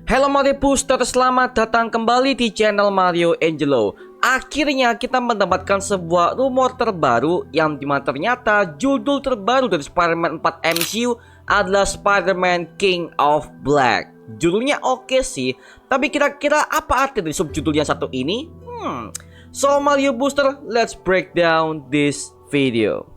Halo Mario Booster, selamat datang kembali di channel Mario Angelo. Akhirnya kita mendapatkan sebuah rumor terbaru yang dimana ternyata judul terbaru dari Spider-Man 4 MCU adalah Spider-Man King of Black. Judulnya oke sih, tapi kira-kira apa arti dari subjudul yang satu ini? So Mario Booster, let's break down this video.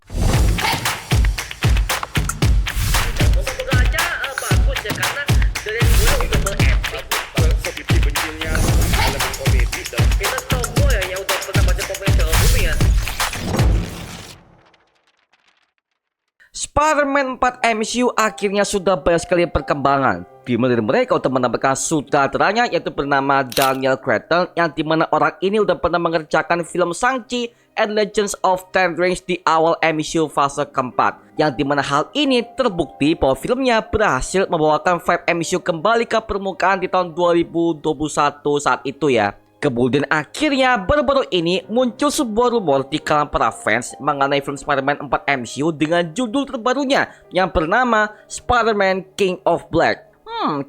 Spider-Man 4 MCU akhirnya sudah banyak sekali perkembangan. Dimana dari mereka untuk mendapatkan sutradaranya yaitu bernama Daniel Cretton, yang dimana orang ini udah pernah mengerjakan film Shang-Chi and Legends of Ten Rings di awal MCU fase keempat. Yang dimana hal ini terbukti bahwa filmnya berhasil membawakan vibe MCU kembali ke permukaan di tahun 2021 saat itu ya. Kemudian akhirnya baru-baru ini muncul sebuah rumor di kalangan para fans mengenai film Spider-Man 4 MCU dengan judul terbarunya yang bernama Spider-Man King of Black.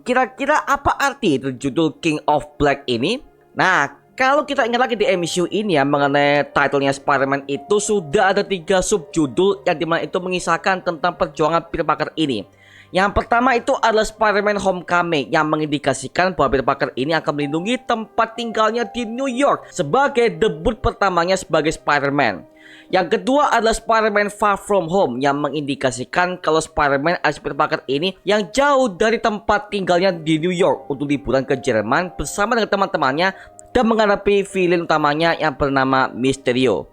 Kira-kira apa arti dari judul King of Black ini? Nah, kalau kita ingat lagi di MCU ini ya, mengenai titlenya Spider-Man itu sudah ada 3 subjudul yang dimana itu mengisahkan tentang perjuangan Peter Parker ini. Yang pertama itu adalah Spider-Man Homecoming, yang mengindikasikan bahwa Peter Parker ini akan melindungi tempat tinggalnya di New York sebagai debut pertamanya sebagai Spider-Man. Yang kedua adalah Spider-Man Far From Home, yang mengindikasikan kalau Spider-Man alias Peter Parker ini yang jauh dari tempat tinggalnya di New York untuk liburan ke Jerman bersama dengan teman-temannya dan menghadapi villain utamanya yang bernama Mysterio.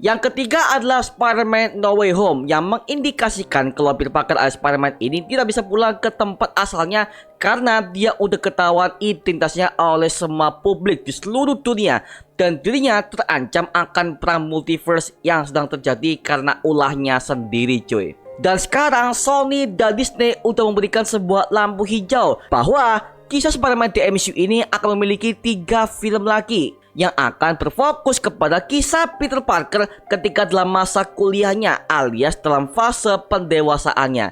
Yang ketiga adalah Spider-Man No Way Home, yang mengindikasikan kalau Peter Parker alias Spider-Man ini tidak bisa pulang ke tempat asalnya karena dia udah ketahuan identitasnya oleh semua publik di seluruh dunia dan dirinya terancam akan perang multiverse yang sedang terjadi karena ulahnya sendiri cuy. Dan sekarang Sony dan Disney udah memberikan sebuah lampu hijau bahwa kisah Spider-Man di MCU ini akan memiliki 3 film lagi yang akan berfokus kepada kisah Peter Parker ketika dalam masa kuliahnya alias dalam fase pendewasaannya.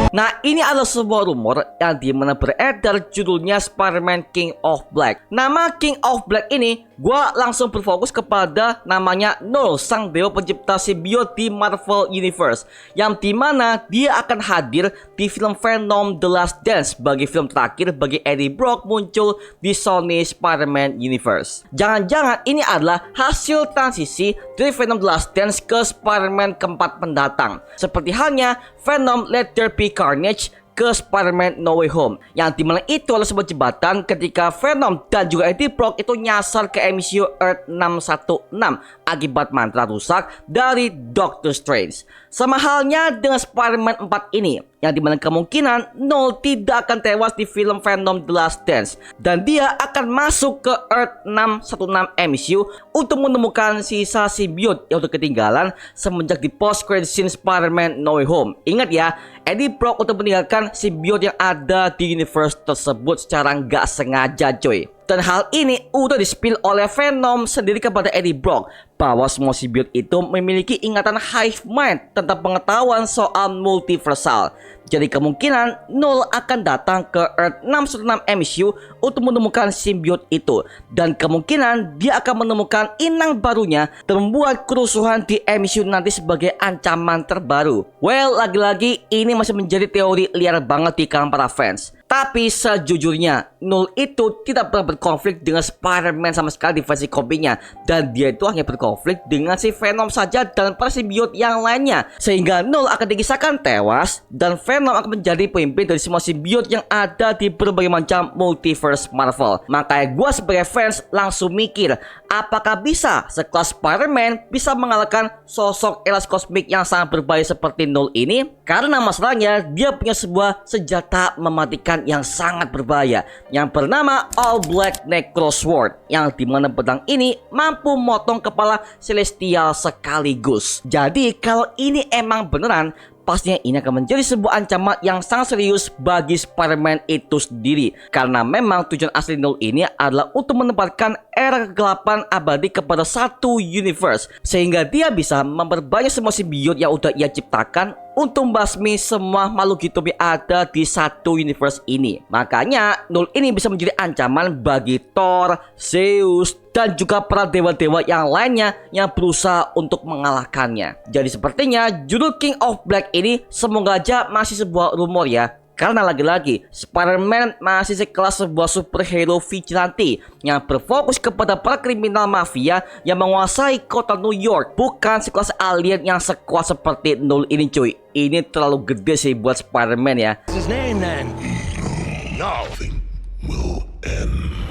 Nah, ini adalah sebuah rumor yang dimana beredar judulnya Spider-Man King of Black. Nama King of Black ini gua langsung berfokus kepada namanya Null, sang dewa pencipta simbiot di Marvel Universe, yang dimana dia akan hadir di film Venom The Last Dance sebagai film terakhir bagi Eddie Brock muncul di Sony Spider-Man Universe. Jangan-jangan ini adalah hasil transisi dari Venom The Last Dance ke Spider-Man keempat mendatang, seperti halnya Venom Let There Be Carnage ke Spider-Man No Way Home, yang dimana itu adalah sebuah jembatan ketika Venom dan juga Eddie Brock itu nyasar ke MCU Earth 616 akibat mantra rusak dari Doctor Strange. Sama halnya dengan Spider-Man 4 ini, yang dimana kemungkinan Null tidak akan tewas di film Venom The Last Dance dan dia akan masuk ke Earth 616 MCU untuk menemukan sisa simbiot yang udah ketinggalan semenjak di post-credit scene Spider-Man No Way Home. Ingat ya, Eddie Brock untuk meninggalkan simbiot yang ada di universe tersebut secara nggak sengaja coy. Dan hal ini udah di-spill oleh Venom sendiri kepada Eddie Brock bahwa semua simbiot itu memiliki ingatan hive mind tentang pengetahuan soal multiversal. Jadi kemungkinan Null akan datang ke Earth 616 MCU untuk menemukan simbiot itu, dan kemungkinan dia akan menemukan inang barunya dan membuat kerusuhan di MCU nanti sebagai ancaman terbaru. Well, lagi-lagi ini masih menjadi teori liar banget di kalangan para fans. Tapi sejujurnya Null itu tidak pernah berkonflik dengan Spider-Man sama sekali di versi komiknya, dan dia itu hanya berkonflik dengan si Venom saja dan para simbiot yang lainnya, sehingga Null akan dikisahkan tewas dan Venom akan menjadi pemimpin dari semua simbiot yang ada di berbagai macam multiverse Marvel. Makanya gue sebagai fans langsung mikir, apakah bisa sekelas Spider-Man bisa mengalahkan sosok elas kosmik yang sangat berbahaya seperti Null ini? Karena masalahnya dia punya sebuah senjata mematikan yang sangat berbahaya yang bernama All Black Necro Sword, yang dimana pedang ini mampu memotong kepala Celestial sekaligus. Jadi kalau ini emang beneran, pastinya ini akan menjadi sebuah ancaman yang sangat serius bagi Spider-Man itu sendiri. Karena memang tujuan asli Null ini adalah untuk menempatkan era kegelapan abadi kepada satu universe, sehingga dia bisa memperbanyak semua simbiot yang udah ia ciptakan untuk membasmi semua makhluk hidup yang ada di satu universe ini. Makanya Null ini bisa menjadi ancaman bagi Thor, Zeus, dan juga para dewa-dewa yang lainnya yang berusaha untuk mengalahkannya. Jadi sepertinya judul King of Black ini semoga aja masih sebuah rumor ya. Karena lagi-lagi Spider-Man masih sekelas sebuah superhero vigilante yang berfokus kepada para kriminal mafia yang menguasai kota New York, bukan sekelas alien yang sekuat seperti Null ini cuy. Ini terlalu gede sih buat Spider-Man ya.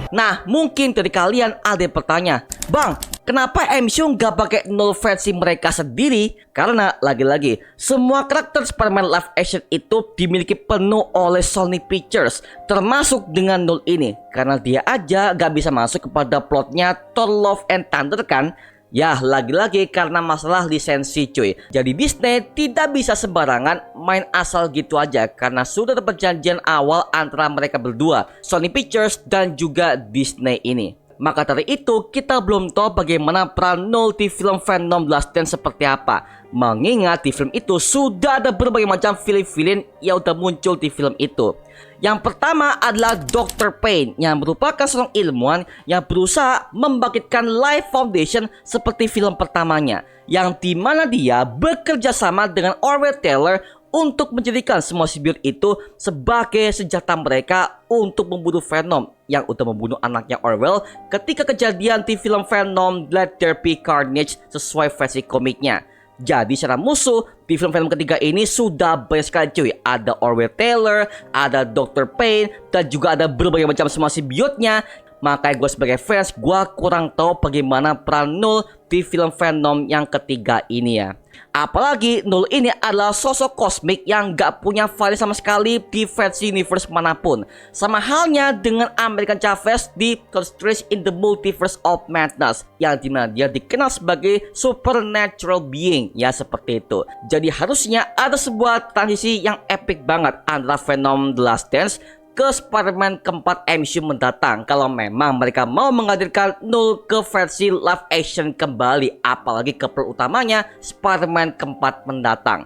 Nah, mungkin dari kalian ada yang bertanya, Bang, kenapa MCU nggak pakai Null versi mereka sendiri? Karena lagi-lagi semua karakter Spider-Man live action itu dimiliki penuh oleh Sony Pictures, termasuk dengan Null ini. Karena dia aja nggak bisa masuk kepada plotnya Thor Love and Thunder kan? Ya, lagi-lagi karena masalah lisensi cuy. Jadi Disney tidak bisa sembarangan main asal gitu aja, karena sudah ada perjanjian awal antara mereka berdua, Sony Pictures dan juga Disney ini. Maka dari itu kita belum tahu bagaimana peran Null di film Venom The Last Dance seperti apa. Mengingat di film itu sudah ada berbagai macam villain-villain yang udah muncul di film itu. Yang pertama adalah Dr. Payne yang merupakan seorang ilmuwan yang berusaha membangkitkan Life Foundation seperti film pertamanya, yang dimana dia bekerja sama dengan Orwell Taylor untuk menjadikan semua simbiot itu sebagai senjata mereka untuk membunuh Venom yang udah membunuh anaknya Orwell ketika kejadian di film Venom Let There Be Carnage sesuai versi komiknya. Jadi secara musuh di film-film ketiga ini sudah banyak sekali cuy. Ada Orwell Taylor, ada Dr. Payne, dan juga ada berbagai macam semua simbiotnya. Makanya gue sebagai fans, gue kurang tahu bagaimana peran Null di film Venom yang ketiga ini ya. Apalagi Null ini adalah sosok kosmik yang gak punya value sama sekali di versi universe manapun. Sama halnya dengan American Chavez di Doctor Strange in the Multiverse of Madness, yang dimana dia dikenal sebagai supernatural being ya, seperti itu. Jadi harusnya ada sebuah transisi yang epic banget antara Venom The Last Dance ke Spider-Man keempat MCU mendatang, kalau memang mereka mau menghadirkan Null ke versi live action kembali, apalagi ke plot utamanya Spider-Man keempat mendatang.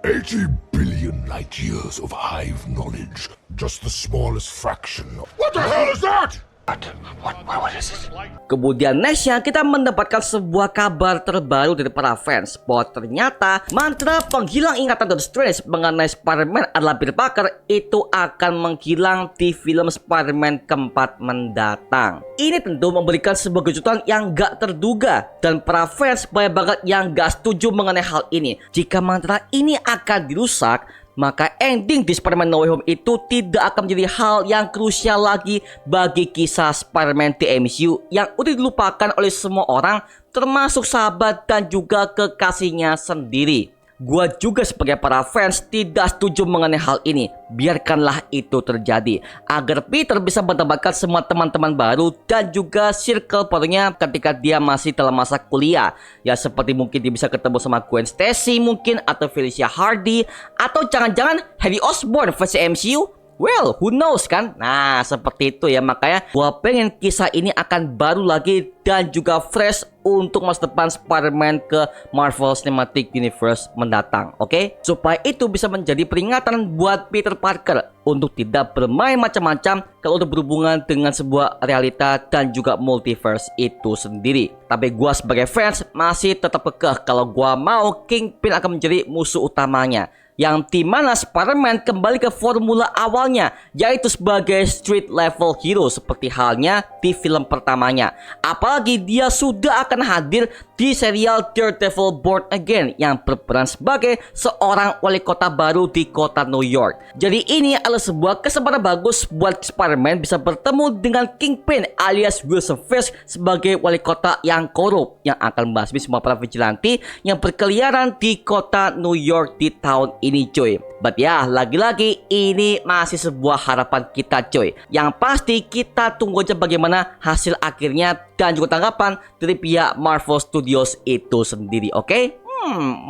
80 billion light years of hive knowledge, just the smallest fraction. What the hell is that? What is it? Kemudian nextnya kita mendapatkan sebuah kabar terbaru dari para fans bahwa ternyata mantra penghilang ingatan Doctor Strange mengenai Spider-Man adalah Peter Parker itu akan menghilang di film Spider-Man keempat mendatang. Ini tentu memberikan sebuah kejutan yang gak terduga, dan para fans banyak banget yang gak setuju mengenai hal ini. Jika mantra ini akan dirusak, maka ending di Spider-Man No Way Home itu tidak akan menjadi hal yang krusial lagi bagi kisah Spider-Man di MCU yang udah dilupakan oleh semua orang, termasuk sahabat dan juga kekasihnya sendiri. Gua juga sebagai para fans tidak setuju mengenai hal ini. Biarkanlah itu terjadi agar Peter bisa mendapatkan semua teman-teman baru dan juga circle barunya ketika dia masih dalam masa kuliah. Ya seperti mungkin dia bisa ketemu sama Gwen Stacy mungkin, atau Felicia Hardy, atau jangan-jangan Harry Osborn versi MCU. Well, who knows kan? Nah, seperti itu ya. Makanya gua pengen kisah ini akan baru lagi dan juga fresh untuk masa depan Spider-Man ke Marvel Cinematic Universe mendatang, oke? Supaya itu bisa menjadi peringatan buat Peter Parker untuk tidak bermain macam-macam kalau udah berhubungan dengan sebuah realita dan juga multiverse itu sendiri. Tapi gua sebagai fans masih tetap kekeh kalau gua mau Kingpin akan menjadi musuh utamanya, yang dimana Spider-Man kembali ke formula awalnya, yaitu sebagai street level hero seperti halnya di film pertamanya. Apalagi dia sudah akan hadir di serial Daredevil Born Again yang berperan sebagai seorang wali kota baru di kota New York. Jadi ini adalah sebuah kesempatan bagus buat Spider-Man bisa bertemu dengan Kingpin alias Wilson Fisk sebagai wali kota yang korup, yang akan membasmi semua para vigilante yang berkeliaran di kota New York di tahun ini cuy. But ya, lagi-lagi ini masih sebuah harapan kita cuy. Yang pasti kita tunggu aja bagaimana hasil akhirnya dan juga tanggapan dari pihak Marvel Studios itu sendiri, oke?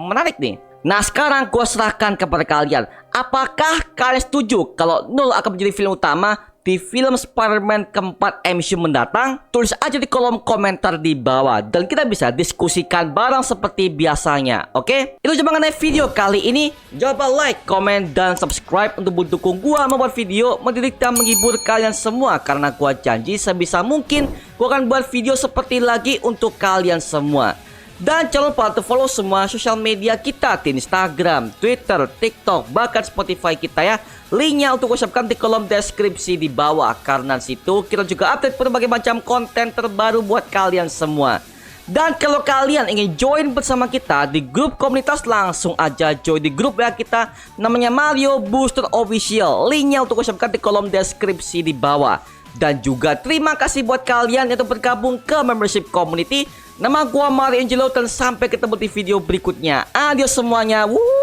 Menarik nih. Nah sekarang gua serahkan kepada kalian. Apakah kalian setuju kalau Null akan menjadi film utama di film Spider-Man keempat MCU mendatang? Tulis aja di kolom komentar di bawah dan kita bisa diskusikan bareng seperti biasanya. Oke? Itu cuma mengenai video kali ini. Jangan lupa like, komen, dan subscribe untuk mendukung gua membuat video mendidik dan menghibur kalian semua, karena gua janji sebisa mungkin gua akan buat video seperti lagi untuk kalian semua. Dan jangan lupa untuk follow semua sosial media kita di Instagram, Twitter, TikTok, bahkan Spotify kita ya. Linknya untuk gue siapkan di kolom deskripsi di bawah. Karena situ kita juga update berbagai macam konten terbaru buat kalian semua. Dan kalau kalian ingin join bersama kita di grup komunitas, langsung aja join di grup ya kita. Namanya Mario Booster Official. Linknya untuk gue siapkan di kolom deskripsi di bawah. Dan juga terima kasih buat kalian yang telah bergabung ke membership community. Nama gua Mario Angelo dan sampai ketemu di video berikutnya. Adios semuanya. Woo!